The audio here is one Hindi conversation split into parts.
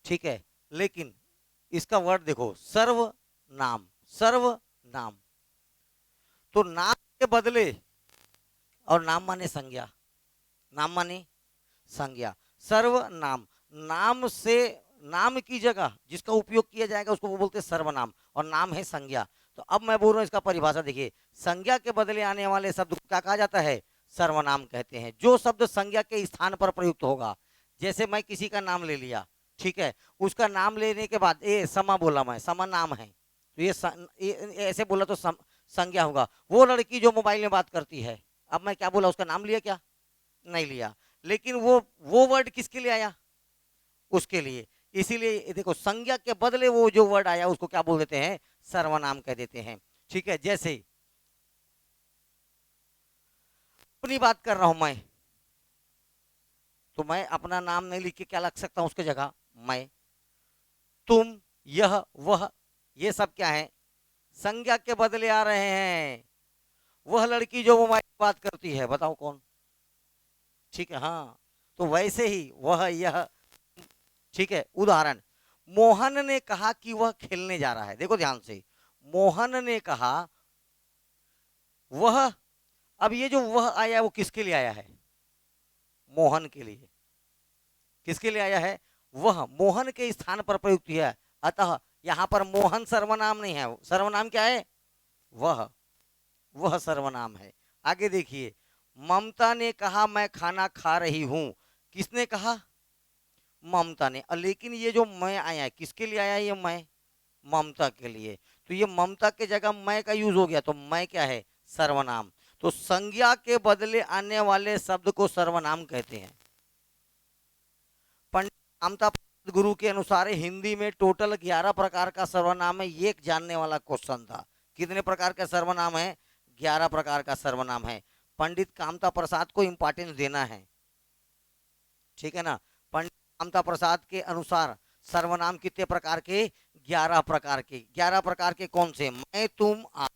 ठीक है, लेकिन इसका वर्ड देखो, सर्वनाम, सर्वनाम। तो नाम के बदले, और नाम माने संज्ञा, नाम माने संज्ञा, सर्वनाम, नाम से, नाम की जगह जिसका उपयोग किया जाएगा उसको वो बोलते हैं सर्वनाम, और नाम है संज्ञा। तो अब मैं बोल रहा हूं इसका परिभाषा देखिए, संज्ञा के बदले आने वाले शब्द को क्या कहा जाता है? सर्वनाम कहते हैं। जो शब्द संज्ञा के स्थान पर प्रयुक्त होगा, जैसे मैं किसी का नाम ले लिया, ठीक है, उसका नाम लेने के बाद ए समा बोला, मैं समा नाम है, तो ये ऐसे बोला तो संज्ञा होगा। वो लड़की जो मोबाइल में बात करती है, अब मैं क्या बोला, उसका नाम लिया क्या? नहीं लिया, लेकिन वो वर्ड किसके लिए आया? उसके लिए। इसीलिए देखो, संज्ञा के बदले वो जो वर्ड आया उसको क्या बोल देते हैं? सर्वनाम कह देते हैं। ठीक है, जैसे अपनी बात कर रहा हूं मैं, तो मैं अपना नाम नहीं लिख के क्या लग सकता हूं उसके जगह? मैं, तुम, यह, वह, ये सब क्या है? संज्ञा के बदले आ रहे हैं। वह लड़की जो मोबाइल बात करती है, बताओ कौन? ठीक है, हाँ, तो वैसे ही वह, यह, ठीक है। उदाहरण, मोहन ने कहा कि वह खेलने जा रहा है, देखो ध्यान से, मोहन ने कहा वह, अब ये जो वह आया वो किसके लिए आया है? मोहन के लिए। किसके लिए आया है? वह मोहन के स्थान पर प्रयुक्त है, अतः यहां पर मोहन सर्वनाम नहीं है, सर्वनाम क्या है? वह सर्वनाम है। आगे देखिए, ममता ने कहा मैं खाना खा रही हूं, किसने कहा? ममता ने। लेकिन ये जो मैं आया है किसके लिए आया है? ये मैं ममता के लिए, तो ये ममता के जगह मैं का यूज हो गया, तो मैं क्या है? सर्वनाम। तो संज्ञा के बदले आने वाले शब्द को सर्वनाम कहते हैं। पंडित कामता प्रसाद गुरु के अनुसार हिंदी में टोटल 11 प्रकार का सर्वनाम है। ये एक जानने वाला क्वेश्चन था, कितने प्रकार का सर्वनाम है? 11 प्रकार का सर्वनाम है। पंडित कामता प्रसाद को इंपॉर्टेंस देना है, ठीक है ना। पंडित कामता प्रसाद के अनुसार सर्वनाम कितने प्रकार के? 11 प्रकार के। 11 प्रकार के कौन से? मैं, तुम, आप,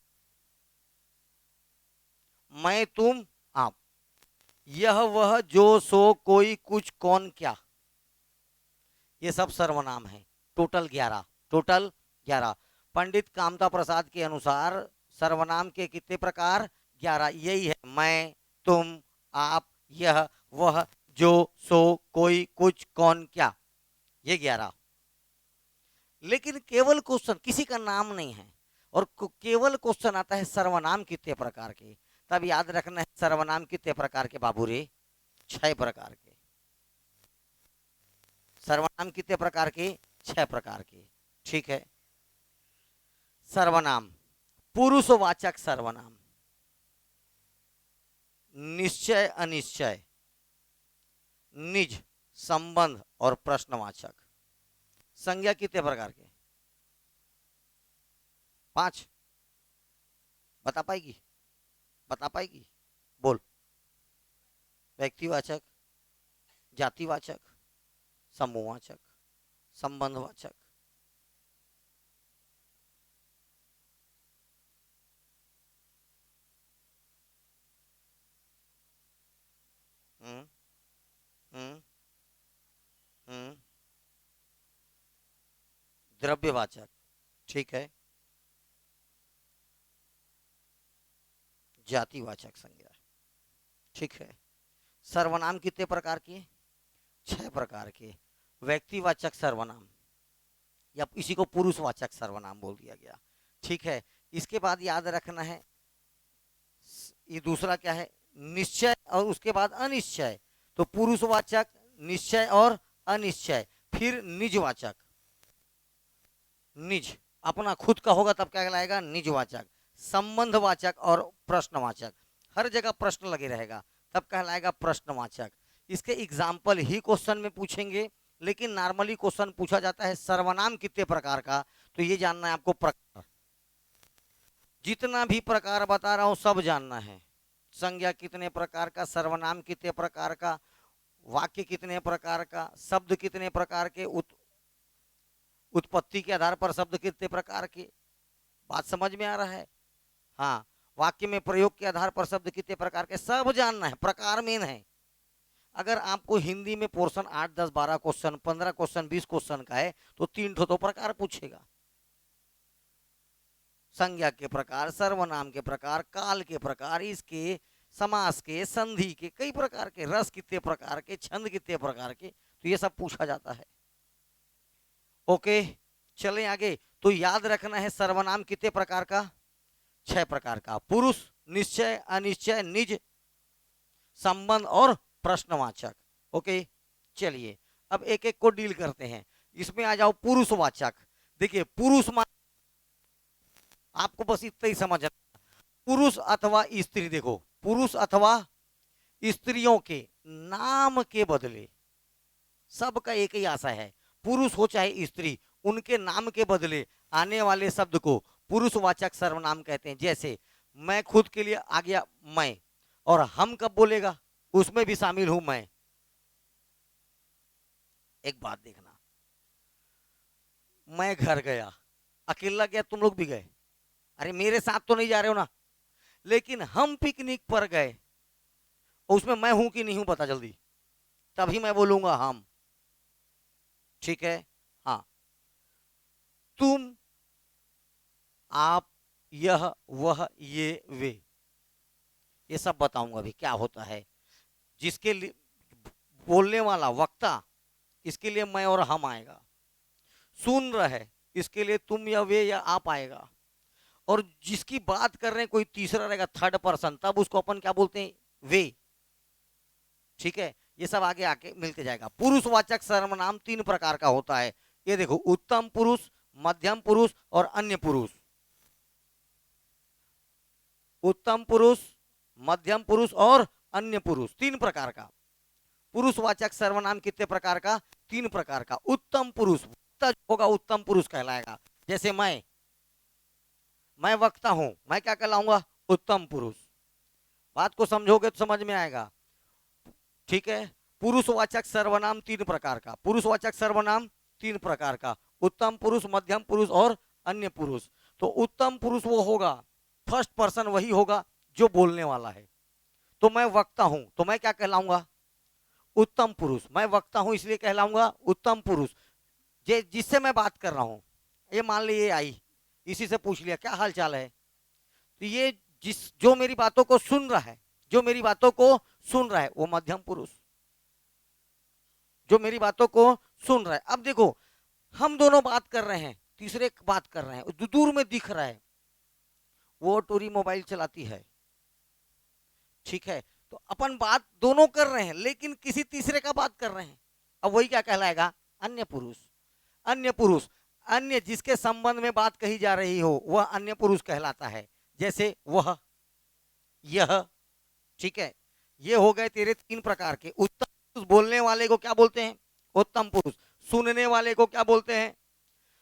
मैं, तुम, आप, यह, वह, जो, सो, कोई, कुछ, कौन, क्या, ये सब सर्वनाम है। Total 11, total 11। पंडित कामता प्रसाद के अनुसार सर्वनाम के कितने प्रकार? 11। यही है, मैं, तुम, आप, यह, वह, जो, सो, कोई, कुछ, कौन, क्या, ये 11। लेकिन केवल क्वेश्चन, किसी का नाम नहीं है, और केवल क्वेश्चन आता है सर्वनाम कितने प्रकार के। तब याद रखना है, सर्वनाम कितने प्रकार के बाबू रे? 6 प्रकार के। सर्वनाम कितने प्रकार के? 6 प्रकार के। ठीक है। सर्वनाम, पुरुषवाचक सर्वनाम, निश्चय, अनिश्चय, निज, संबंध और प्रश्नवाचक। संज्ञा कितने प्रकार के? 5। बता पाएगी? बता पाएगी? बोल। व्यक्तिवाचक, जातिवाचक, समूहवाचक, संबंधवाचक। हम्म, हम्म, हम्म, द्रव्यवाचक, ठीक है। जातिवाचक संज्ञा, ठीक है। सर्वनाम कितने प्रकार के? 6 प्रकार के। व्यक्तिवाचक सर्वनाम, या इसी को पुरुषवाचक सर्वनाम बोल दिया गया, ठीक है। इसके बाद याद रखना है, ये दूसरा क्या है? निश्चय, और उसके बाद अनिश्चय। तो पुरुषवाचक, निश्चय और अनिश्चय। फिर निजवाचक, निज अपना खुद का होगा तब क्या कहलाएगा? निजवाचक। संबंधवाचक और प्रश्नवाचक, हर जगह प्रश्न लगे रहेगा तब कहलाएगा प्रश्नवाचक। इसके एग्जाम्पल ही क्वेश्चन में पूछेंगे, लेकिन नॉर्मली क्वेश्चन पूछा जाता है सर्वनाम कितने प्रकार का, तो ये जानना है आपको प्रकार। जितना भी प्रकार बता रहा हूं सब जानना है। संज्ञा कितने प्रकार का, सर्वनाम कितने प्रकार का, वाक्य कितने प्रकार का, शब्द कितने प्रकार के, उत्पत्ति के आधार पर शब्द कितने प्रकार के। बात समझ में आ रहा है? हाँ, वाक्य में प्रयोग के आधार पर शब्द कितने प्रकार के, सब जानना है, प्रकार मेन है। अगर आपको हिंदी में पोर्शन 8 10 12 क्वेश्चन 15 क्वेश्चन 20 क्वेश्चन का है तो 3 तो प्रकार पूछेगा। संज्ञा के प्रकार, सर्वनाम के प्रकार, काल के प्रकार, इसके, समास के, संधि के, कई प्रकार के, रस कितने प्रकार के, छंद कितने प्रकार के, तो ये सब पूछा जाता है। ओके, चलें आगे। तो याद रखना है सर्वनाम कितने प्रकार का, 6 प्रकार का। पुरुष, निश्चय, अनिश्चय, निज, संबंध और प्रश्नवाचक। ओके, चलिए अब एक एक को डील करते हैं। इसमें आ जाओ पुरुषवाचक। देखिए पुरुष आपको बस इतना ही समझना, पुरुष अथवा स्त्री। देखो पुरुष अथवा स्त्रियों के नाम के बदले, सबका एक ही आशा है, पुरुष हो चाहे स्त्री, उनके नाम के बदले आने वाले शब्द को पुरुषवाचक सर्वनाम कहते हैं। जैसे मैं खुद के लिए आ गया मैं, और हम कब बोलेगा, उसमें भी शामिल हूं मैं। एक बात देखना, मैं घर गया, अकेला गया, तुम लोग भी गए, अरे मेरे साथ तो नहीं जा रहे हो ना, लेकिन हम पिकनिक पर गए, उसमें मैं हूं कि नहीं हूं पता जल्दी, तभी मैं बोलूंगा हम। ठीक है, हाँ, तुम, आप, यह, वह, ये, वे, ये सब बताऊंगा अभी क्या होता है। जिसके लिए बोलने वाला वक्ता, इसके लिए मैं और हम आएगा। सुन रहे, इसके लिए तुम या वे या आप आएगा। और जिसकी बात कर रहे हैं कोई तीसरा रहेगा, थर्ड पर्सन, तब उसको अपन क्या बोलते हैं, वे। ठीक है, ये सब आगे आके मिलते जाएगा। पुरुषवाचक सर्वनाम 3 प्रकार का होता है। ये देखो, उत्तम पुरुष, मध्यम पुरुष और अन्य पुरुष। उत्तम पुरुष, मध्यम पुरुष और अन्य पुरुष, 3 प्रकार का पुरुषवाचक सर्वनाम। कितने प्रकार का, 3 प्रकार का। उत्तम पुरुष होगा, उत्तम पुरुष कहलाएगा। जैसे मैं वक्ता हूं, मैं क्या कहलाऊंगा, उत्तम पुरुष। बात को समझोगे तो समझ में आएगा। ठीक है, पुरुषवाचक सर्वनाम 3 प्रकार का, पुरुषवाचक सर्वनाम 3 प्रकार का, उत्तम पुरुष, मध्यम पुरुष और अन्य पुरुष। तो उत्तम पुरुष वो होगा, फर्स्ट पर्सन वही होगा जो बोलने वाला है। तो मैं वक्ता हूं, तो मैं क्या कहलाऊंगा, उत्तम पुरुष। मैं वक्ता हूं इसलिए कहलाऊंगा उत्तम पुरुष। जिससे मैं बात कर रहा हूं, ये मान ली ये आई, इसी से पूछ लिया क्या हाल चाल है, तो ये जो मेरी बातों को सुन रहा है, जो मेरी बातों को सुन रहा है वो मध्यम पुरुष, जो मेरी बातों को सुन रहा है। अब देखो, हम दोनों बात कर रहे हैं, तीसरे बात कर रहे हैं, दूर में दिख रहा है, वो टोरी मोबाइल चलाती है। ठीक है, तो अपन बात दोनों कर रहे हैं, लेकिन किसी तीसरे का बात कर रहे हैं। अब वही क्या कहलाएगा, अन्य पुरुष। अन्य पुरुष, अन्य जिसके संबंध में बात कही जा रही हो वह अन्य पुरुष कहलाता है। जैसे वह, यह। ठीक है, ये हो गए तेरे 3 प्रकार के। उत्तम पुरुष बोलने वाले को क्या बोलते हैं, उत्तम पुरुष। सुनने वाले को क्या बोलते हैं,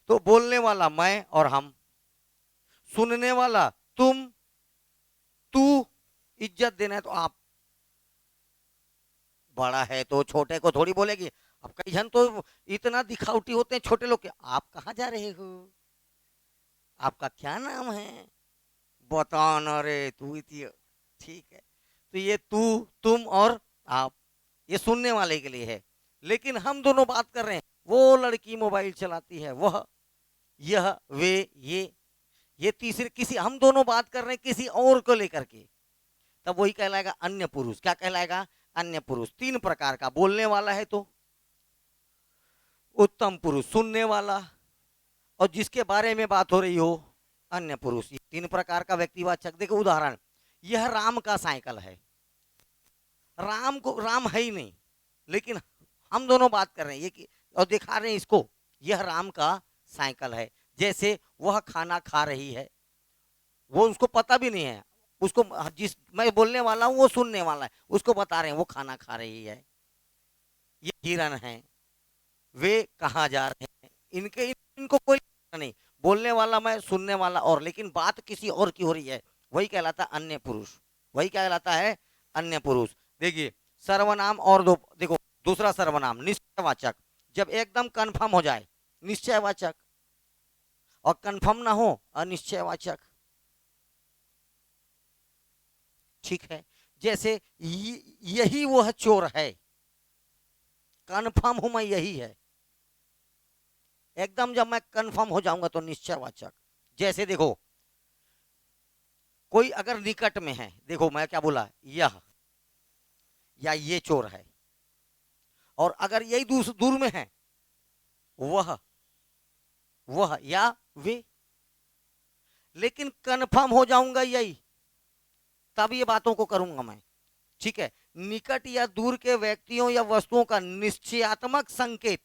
तो बोलने वाला मैं और हम, सुनने वाला तुम, तू, इज्जत देना है तो आप, बड़ा है तो छोटे को थोड़ी बोलेगी। अब कई जन तो इतना दिखावटी होते हैं छोटे लोग के, आप कहाँ जा रहे हो, आपका क्या नाम है, बता ना रे तू इतनी। ठीक है, तो ये तू, तुम और आप, ये सुनने वाले के लिए है। लेकिन हम दोनों बात कर रहे हैं, वो लड़की मोबाइल चलाती है, वह, यह, वे, ये तीसरे किसी, हम दोनों बात कर रहे हैं किसी और को लेकर के, तब वही कहलाएगा अन्य पुरुष। क्या कहलाएगा, अन्य पुरुष। 3 प्रकार का, बोलने वाला है तो उत्तम पुरुष, सुनने वाला और जिसके बारे में बात हो रही हो अन्य पुरुष। ये 3 प्रकार का व्यक्तिवाचक। देखो उदाहरण, यह राम का साइकिल है, राम है ही नहीं, लेकिन हम दोनों बात कर रहे हैं ये और दिखा रहे हैं इसको, यह राम का साइकिल है। जैसे वह खाना खा रही है, वो उसको पता भी नहीं है, उसको जिस मैं बोलने वाला हूं वो सुनने वाला है, उसको बता रहे हैं वो खाना खा रही है। ये हिरन है, वे कहाँ जा रहे हैं, इनको कोई नहीं, बोलने वाला मैं, सुनने वाला और, लेकिन बात किसी और की हो रही है, वही कहलाता है अन्य पुरुष। वही क्या कहलाता है, अन्य पुरुष। देखिए सर्वनाम और देखो दूसरा सर्वनाम निश्चयवाचक, जब एकदम कंफर्म हो जाए निश्चयवाचक, और कंफर्म ना हो अनिश्चयवाचक। ठीक है, जैसे यही वह चोर है, कन्फर्म हूं मैं यही है, एकदम जब मैं कन्फर्म हो जाऊंगा तो निश्चयवाचक। जैसे देखो कोई अगर निकट में है, देखो मैं क्या बोला, यह या ये चोर है, और अगर यही दूर में है, वह या वे, लेकिन कन्फर्म हो जाऊंगा यही, तब ये बातों को करूंगा मैं। ठीक है, निकट या दूर के व्यक्तियों या वस्तुओं का निश्चयात्मक संकेत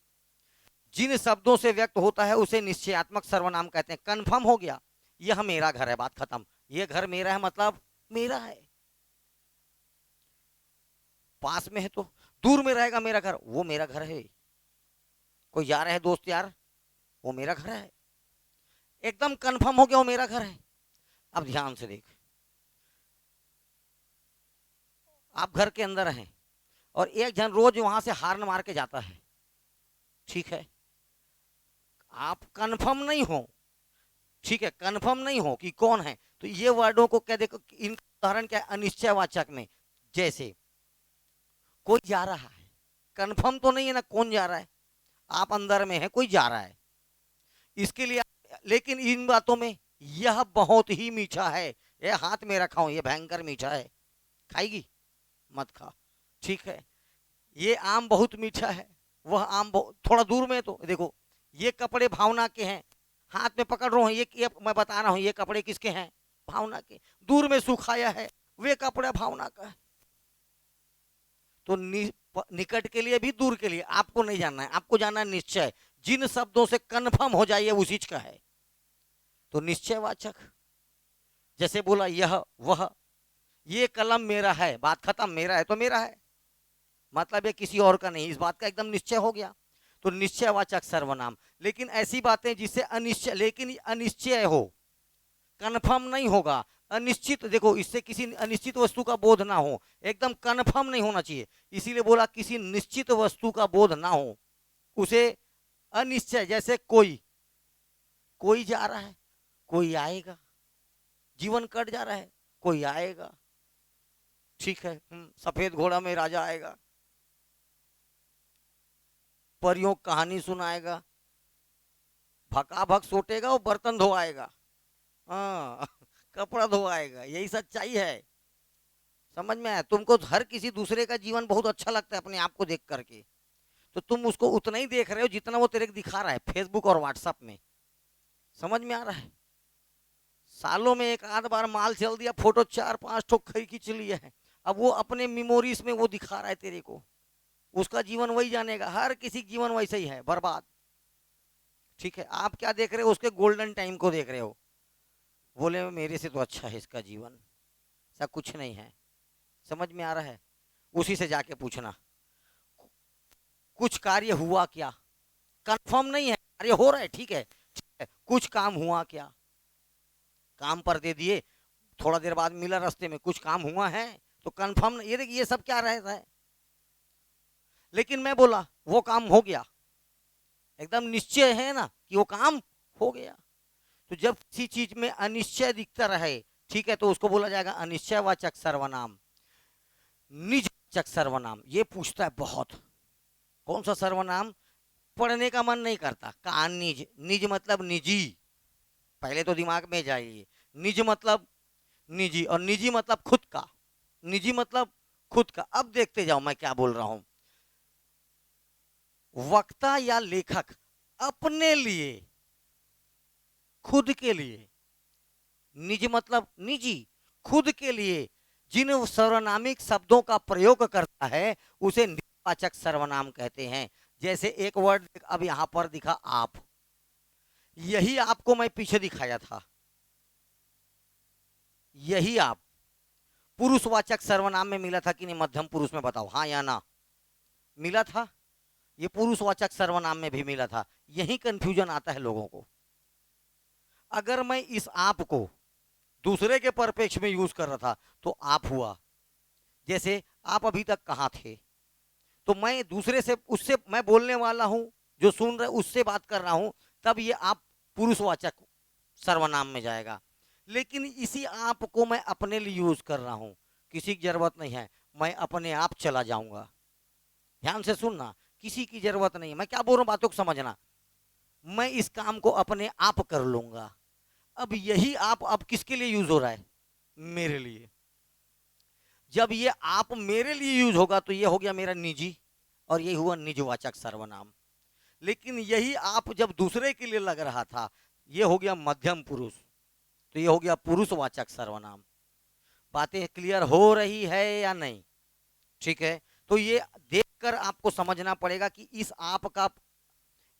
जिन शब्दों से व्यक्त होता है उसे निश्चयात्मक सर्वनाम कहते हैं। कन्फर्म हो गया, यह मेरा घर है, बात खत्म। यह घर मेरा है मतलब मेरा है, पास में है तो, दूर में रहेगा मेरा घर, वो मेरा घर है। कोई जा रहे है दोस्त यार, वो मेरा घर है, एकदम कन्फर्म हो गया वो मेरा घर है। अब ध्यान से देख, आप घर के अंदर हैं और एक जन रोज वहां से हार्न मार के जाता है, ठीक है, आप कन्फर्म नहीं हो, ठीक है, कन्फर्म नहीं हो कि कौन है, तो ये वर्डों को क्या देखो, इनका उदाहरण क्या है, अनिश्चयवाचक में। जैसे कोई जा रहा है, कन्फर्म तो नहीं है ना कौन जा रहा है, आप अंदर में है, कोई जा रहा है, इसके लिए, लेकिन इन बातों में यह बहुत ही मीठा है, ये हाथ में रखा हूं, ये भयंकर मीठा है, खाएगी मत खा, ठीक है, ये आम बहुत मीठा है, वह आम थोड़ा दूर में है, तो देखो ये कपड़े भावना के हैं, हाथ में पकड़ रहा हूं, ये मैं बता रहा हूं, ये कपड़े किसके हैं, भावना के, दूर में सुखाया है, वे कपड़ा भावना का है। तो निकट के लिए भी दूर के लिए आपको नहीं जानना है, आपको जानना है निश्चय, जिन शब्दों से कन्फर्म हो जाइए उसी का है, तो निश्चयवाचक। जैसे बोला यह वह, ये कलम मेरा है, बात खत्म, मेरा है तो मेरा है, मतलब ये किसी और का नहीं, इस बात का एकदम निश्चय हो गया, तो निश्चयवाचक सर्वनाम। लेकिन ऐसी बातें जिससे अनिश्चय, लेकिन अनिश्चय हो, कन्फर्म नहीं होगा, अनिश्चित, देखो इससे किसी अनिश्चित वस्तु का बोध ना हो, एकदम कन्फर्म नहीं होना चाहिए, इसीलिए बोला किसी निश्चित वस्तु का बोध ना हो, उसे अनिश्चय। जैसे कोई जा रहा है, कोई आएगा, जीवन कट जा रहा है, कोई आएगा, ठीक है, सफेद घोड़ा में राजा आएगा, परियों कहानी सुनाएगा, भकाभक सोटेगा और बर्तन धोआएगा, हाँ कपड़ा धोआएगा, यही सच्चाई है, समझ में आया तुमको। हर किसी दूसरे का जीवन बहुत अच्छा लगता है अपने आप को देख करके, तो तुम उसको उतना ही देख रहे हो जितना वो तेरे को दिखा रहा है फेसबुक और व्हाट्सएप में, समझ में आ रहा है। सालों में एक आध बार माल चल दिया, फोटो 4-5 ठो खींच लिया है, अब वो अपने मेमोरीज में वो दिखा रहा है तेरे को, उसका जीवन वही जानेगा, हर किसी का जीवन वैसे ही है, बर्बाद, ठीक है। आप क्या देख रहे हो, उसके गोल्डन टाइम को देख रहे हो, बोले मेरे से तो अच्छा है इसका जीवन, ऐसा कुछ नहीं है, समझ में आ रहा है। उसी से जाके पूछना कुछ कार्य हुआ क्या, कंफर्म नहीं है, कार्य हो रहा है, ठीक है, कुछ काम हुआ क्या, काम पर दे दिए, थोड़ा देर बाद मिला रास्ते में, कुछ काम हुआ है, तो कंफर्म, ये देखिए ये सब क्या रहता है। लेकिन मैं बोला वो काम हो गया, एकदम निश्चय है ना कि वो काम हो गया। तो जब किसी चीज में अनिश्चय दिखता रहे, ठीक है, तो उसको बोला जाएगा अनिश्चयवाचक सर्वनाम। निजवाचक सर्वनाम ये पूछता है बहुत, कौन सा सर्वनाम, पढ़ने का मन नहीं करता, कहा निज, निज मतलब निजी, पहले तो दिमाग में जाइए, निज मतलब निजी, और निजी मतलब खुद का, निजी मतलब खुद का। अब देखते जाओ मैं क्या बोल रहा हूं, वक्ता या लेखक अपने लिए, खुद के लिए, निज मतलब निजी, खुद के लिए जिन सर्वनामिक शब्दों का प्रयोग करता है उसे निजवाचक सर्वनाम कहते हैं। जैसे एक वर्ड अब यहां पर दिखा आप, यही आपको मैं पीछे दिखाया था, यही आप पुरुषवाचक सर्वनाम में मिला था कि नहीं, मध्यम पुरुष में बताओ, हाँ या ना, मिला था, ये पुरुषवाचक सर्वनाम में भी मिला था, यही कंफ्यूजन आता है लोगों को। अगर मैं इस आप को दूसरे के परिप्रेक्ष्य में यूज कर रहा था तो आप हुआ, जैसे आप अभी तक कहाँ थे, तो मैं दूसरे से, उससे मैं बोलने वाला हूं, जो सुन रहे उससे बात कर रहा हूं, तब ये आप पुरुषवाचक सर्वनाम में जाएगा। लेकिन इसी आप को मैं अपने लिए यूज कर रहा हूं, किसी की जरूरत नहीं है, मैं अपने आप चला जाऊंगा, ध्यान से सुनना, किसी की जरूरत नहीं है। मैं क्या बोल रहा हूँ, बातों को समझना। मैं इस काम को अपने आप कर लूंगा। अब यही आप अब किसके लिए यूज हो रहा है? मेरे लिए। जब ये आप मेरे लिए यूज होगा तो ये हो गया मेरा निजी, और ये हुआ निजवाचक सर्वनाम। लेकिन यही आप जब दूसरे के लिए लग रहा था, ये हो गया मध्यम पुरुष, तो ये हो गया पुरुषवाचक सर्वनाम। बातें क्लियर हो रही है या नहीं? ठीक है, तो ये देखकर आपको समझना पड़ेगा कि इस आप का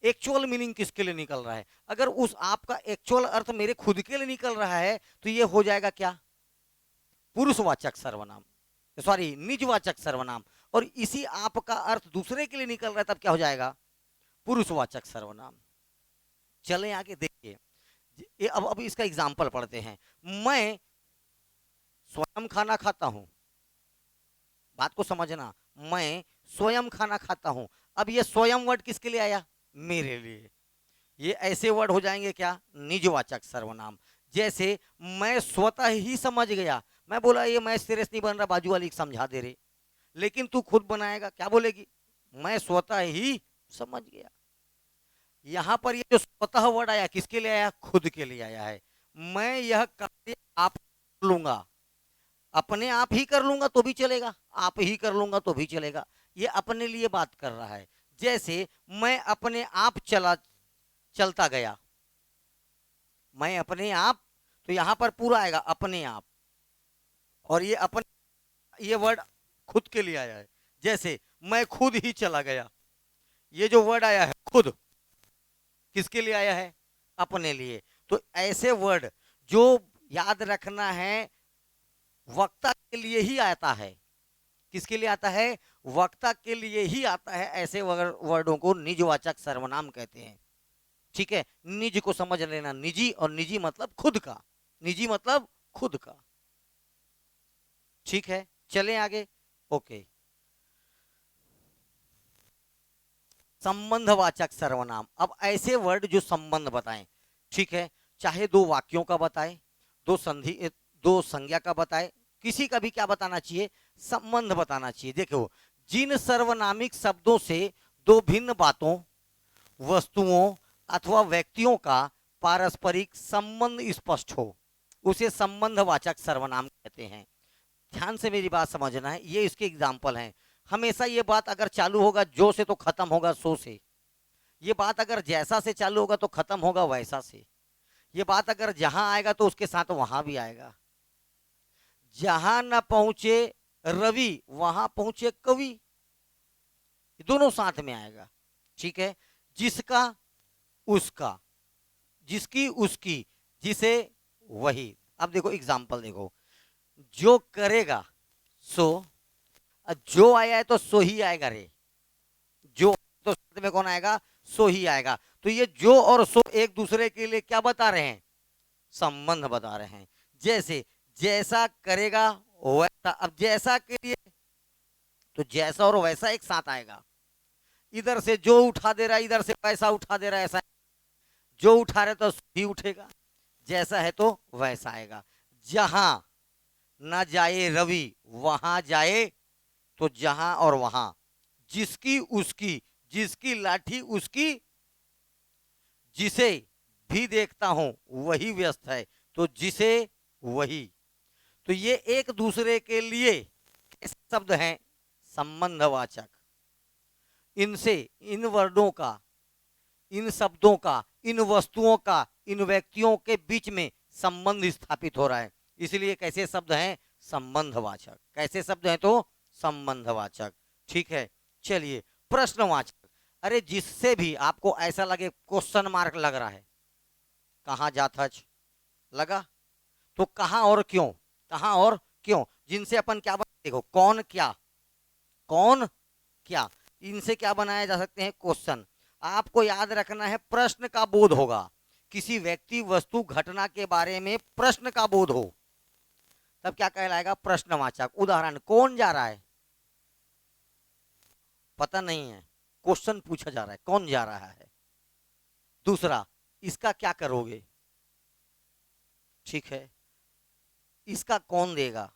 एक्चुअल मीनिंग किसके लिए निकल रहा है। अगर उस आप का एक्चुअल अर्थ मेरे खुद के लिए निकल रहा है तो ये हो जाएगा क्या? पुरुषवाचक सर्वनाम, सॉरी निजवाचक सर्वनाम। और इसी आप का अर्थ दूसरे के लिए निकल रहा है तब क्या हो जाएगा? पुरुषवाचक सर्वनाम। चलें आगे देखिए, अब इसका एग्जाम्पल पढ़ते हैं। मैं स्वयं खाना खाता हूं, बात को समझना, मैं स्वयं खाना खाता हूं। अब ये स्वयं वर्ड किसके लिए आया? मेरे लिए। ये ऐसे वर्ड हो जाएंगे क्या? निजवाचक सर्वनाम। जैसे मैं स्वतः ही समझ गया, मैं बोला ये मैं तेरे से नहीं बन रहा, बाजू वाली समझा दे रही, लेकिन तू खुद बनाएगा, क्या बोलेगी? मैं स्वतः ही समझ गया। यहां पर ये जो स्वतः वर्ड आया किसके लिए आया? खुद के लिए आया है। मैं यह कार्य आप कर लूंगा, अपने आप ही कर लूंगा तो भी चलेगा, आप ही कर लूंगा तो भी चलेगा। ये अपने लिए बात कर रहा है। जैसे मैं अपने आप चलता गया, मैं अपने आप, तो यहां पर पूरा आएगा अपने आप, और ये अपने, ये वर्ड खुद के लिए आया है। जैसे मैं खुद ही चला गया, ये जो वर्ड आया है खुद, किसके लिए आया है? अपने लिए। तो ऐसे वर्ड जो याद रखना है, वक्ता के लिए ही आता है। किसके लिए आता है? वक्ता के लिए ही आता है। ऐसे वर्डों को निजवाचक सर्वनाम कहते हैं। ठीक है, निज को समझ लेना, निजी, और निजी मतलब खुद का, निजी मतलब खुद का। ठीक है, चलें आगे। ओके, संबंधवाचक सर्वनाम। अब ऐसे वर्ड जो संबंध बताएं, ठीक है, चाहे दो वाक्यों का बताए, दो संधि, दो संज्ञा का बताए, किसी का भी क्या बताना चाहिए? संबंध बताना चाहिए। देखो, जिन सर्वनामिक शब्दों से दो भिन्न बातों, वस्तुओं अथवा व्यक्तियों का पारस्परिक संबंध स्पष्ट हो, उसे संबंधवाचक सर्वनाम कहते हैं। ध्यान से मेरी बात समझना है, ये इसके एग्जाम्पल हैं। हमेशा ये बात अगर चालू होगा जो से तो खत्म होगा सो से। ये बात अगर जैसा से चालू होगा तो खत्म होगा वैसा से। ये बात अगर जहां आएगा तो उसके साथ वहां भी आएगा। जहां न पहुंचे रवि वहां पहुंचे कवि, दोनों साथ में आएगा। ठीक है, जिसका उसका, जिसकी उसकी, जिसे वही। अब देखो एग्जाम्पल देखो, जो करेगा सो, जो आया है तो सो ही आएगा रे, जो तो साथ में कौन आएगा? सो ही आएगा। तो ये जो और सो एक दूसरे के लिए क्या बता रहे हैं? संबंध बता रहे हैं। जैसे जैसा करेगा वैसा, अब जैसा के लिए तो जैसा और वैसा एक साथ आएगा। इधर से जो उठा दे रहा है, इधर से वैसा उठा दे रहा है, ऐसा जो उठा रहे तो ही उठेगा, जैसा है तो वैसा आएगा। जहां न जाए रवि वहां जाए, तो जहां और वहां। जिसकी उसकी, जिसकी लाठी उसकी, जिसे भी देखता हूं वही व्यस्त है, तो जिसे वही। तो ये एक दूसरे के लिए कैसे शब्द हैं? संबंधवाचक। इनसे, इन वर्डों का, इन शब्दों का, इन वस्तुओं का, इन व्यक्तियों के बीच में संबंध स्थापित हो रहा है, इसलिए कैसे शब्द हैं? संबंधवाचक। कैसे शब्द हैं? तो संबंधवाचक। ठीक है, चलिए प्रश्नवाचक। अरे जिससे भी आपको ऐसा लगे क्वेश्चन मार्क लग रहा है, कहां जाथच लगा, तो कहां और क्यों, कहां और क्यों, जिनसे अपन क्या बना, देखो कौन क्या, कौन क्या, इनसे क्या बनाया जा सकते हैं? क्वेश्चन। आपको याद रखना है प्रश्न का बोध होगा, किसी व्यक्ति वस्तु घटना के बारे में प्रश्न का बोध हो तब क्या कहलाएगा? प्रश्नवाचक। उदाहरण, कौन जा रहा है? पता नहीं है, क्वेश्चन पूछा जा रहा है, कौन जा रहा है। दूसरा, इसका क्या करोगे? ठीक है, इसका कौन देगा?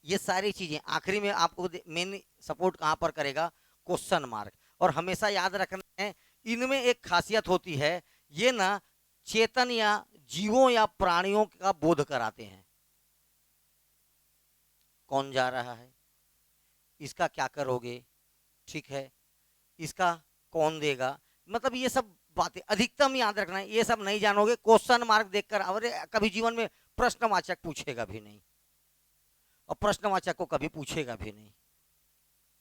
ये सारी चीजें आखिरी में आपको मेन सपोर्ट कहां पर करेगा? Question mark. और हमेशा याद रखना है, इनमें एक खासियत होती है, ये ना चेतन या जीवों या प्राणियों का बोध कराते हैं। कौन जा रहा है, इसका क्या करोगे, ठीक है, इसका कौन देगा, मतलब ये सब बातें अधिकतम याद रखना है। ये सब नहीं जानोगे, क्वेश्चन मार्क देखकर अरे कभी जीवन में प्रश्नवाचक पूछेगा भी नहीं, और प्रश्नवाचक को कभी पूछेगा भी नहीं,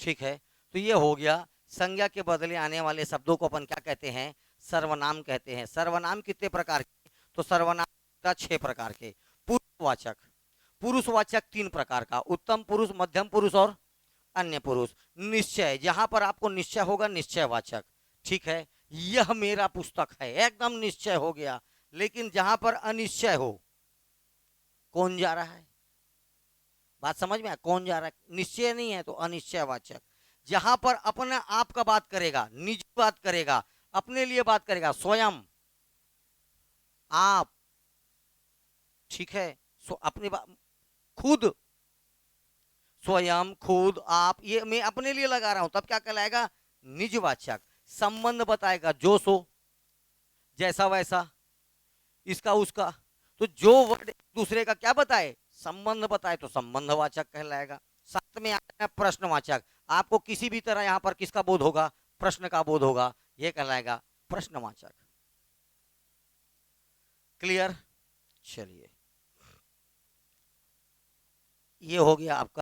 ठीक है। तो ये हो गया, संज्ञा के बदले आने वाले शब्दों को अपन क्या कहते हैं, सर्वनाम कहते हैं। सर्वनाम कितने प्रकार के, तो सर्वनाम 6 प्रकार के। पुरुषवाचक, पुरुषवाचक 3 प्रकार का, उत्तम पुरुष, मध्यम पुरुष और अन्य पुरुष। निश्चय, जहां पर आपको निश्चय होगा, निश्चयवाचक, ठीक है, यह मेरा पुस्तक है, एकदम निश्चय हो गया। लेकिन जहां पर अनिश्चय हो, कौन जा रहा है, बात समझ में आया, कौन जा रहा है, निश्चय नहीं है तो अनिश्चयवाचक। जहां पर अपने आप का बात करेगा, निज बात करेगा, अपने लिए बात करेगा, स्वयं, आप, ठीक है, सो अपनी बात, खुद, स्वयं, खुद, आप, ये मैं अपने लिए लगा रहा हूं, तब क्या कहलाएगा, निजवाचक। संबंध बताएगा, जो सो, जैसा वैसा, इसका उसका, तो जो वर्ड दूसरे का क्या बताए, संबंध बताए, तो संबंधवाचक कहलाएगा। साथ में आता है प्रश्नवाचक, आपको किसी भी तरह यहां पर किसका बोध होगा, प्रश्न का बोध होगा, यह कहलाएगा प्रश्नवाचक। क्लियर, चलिए, ये हो गया आपका